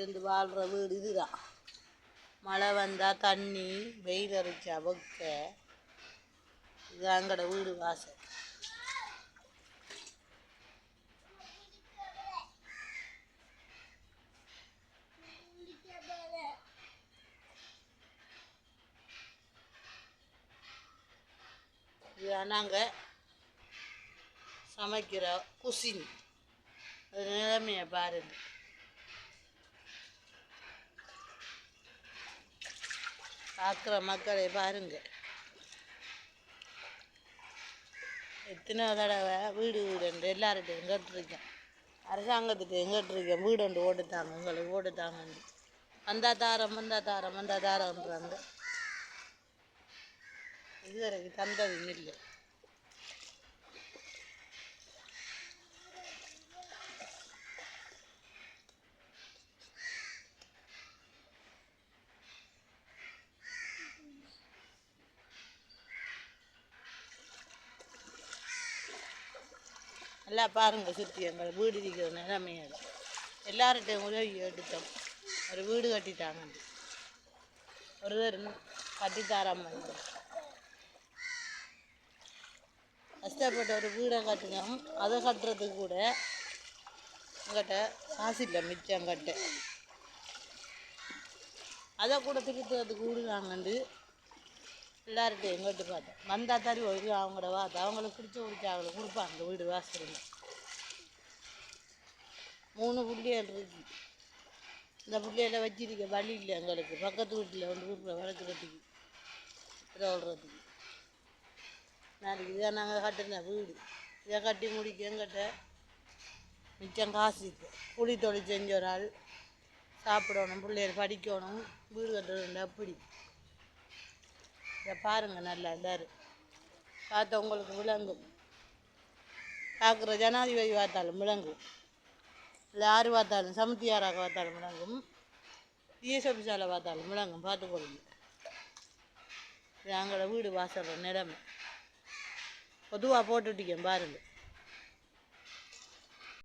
இருந்து வாழ்கிற வீடு இதுதான். மழை வந்தால் தண்ணி, வெயில் அரைச்சா வைக்க, இது அங்கட வீடு வாசல். இதுதான் நாங்கள் சமைக்கிற குசின். அது நிலைமையை பாருங்க. பார்க்குற மக்களை பாருங்க. எத்தனை தடவை வீடு வீடுண்டு எல்லார்கிட்டையும் கேட்டுருக்கேன், அரசாங்கத்துக்கு கேட்டுருக்கேன், வீடு ஒன்று ஓட்டுத்தாங்க, உங்களுக்கு ஓட்டுத்தாங்கன்னு. வந்தாதாரம்ன்றாங்க. இதுவரைக்கும் தந்தது இல்லை. நல்லா பாருங்கள், சுற்றி எங்களை வீடு இருக்கிற நிலைமையாது. எல்லார்கிட்டையும் உதவி எடுத்தோம், ஒரு வீடு கட்டிட்டாங்க, ஒருவர் கட்டித்தாராம கஷ்டப்பட்ட ஒரு வீடை கட்டினோம். அதை கட்டுறதுக்கு கூட எங்கிட்ட காசு இல்லை, மிச்சம் கட்ட. அதை கூட திருத்துறதுக்கு வீடு நாங்கண்டு எல்லார்கிட்டையும் எங்கிட்ட பார்த்தேன். வந்தால் தறி ஒரு அவங்களோட வார்த்தை, அவங்களுக்கு பிடிச்ச அவங்களுக்கு கொடுப்பாங்க. வீடு வாசல் 3 பிள்ளைகள் இருக்கு. இந்த பிள்ளைகளை வச்சிருக்க வழி இல்லை எங்களுக்கு. பக்கத்து வீட்டில் வந்து வீட்டில் வளர்க்குறதுக்கு விடுறதுக்கு. நாளைக்கு இதை நாங்கள் கட்டின வீடு. இதை கட்டி முடிக்க எங்கிட்ட மிச்சம் காசு இருக்கு. கூலி தொழில் செஞ்ச ஒரு ஆள் சாப்பிடணும், பிள்ளைகள் படிக்கணும், வீடு கட்டுறது. அப்படி இதை பாருங்கள் நல்லா எல்லோரும் பார்த்தா உங்களுக்கு விளங்கும். பார்க்குற ஜனாதிபதி பார்த்தாலும் விளங்கும், இல்லை யார் பார்த்தாலும், சமுத்தியாராக பார்த்தாலும் விளங்கும், டிஎஸ் ஆஃபீஸால் பார்த்தாலும் விளங்கும். பார்த்துக்கொள்ளுங்க. இது எங்களோட வீடு வாசல் நிலைமை. பொதுவாக போட்டுட்டிக்கேன் பாருங்கள்.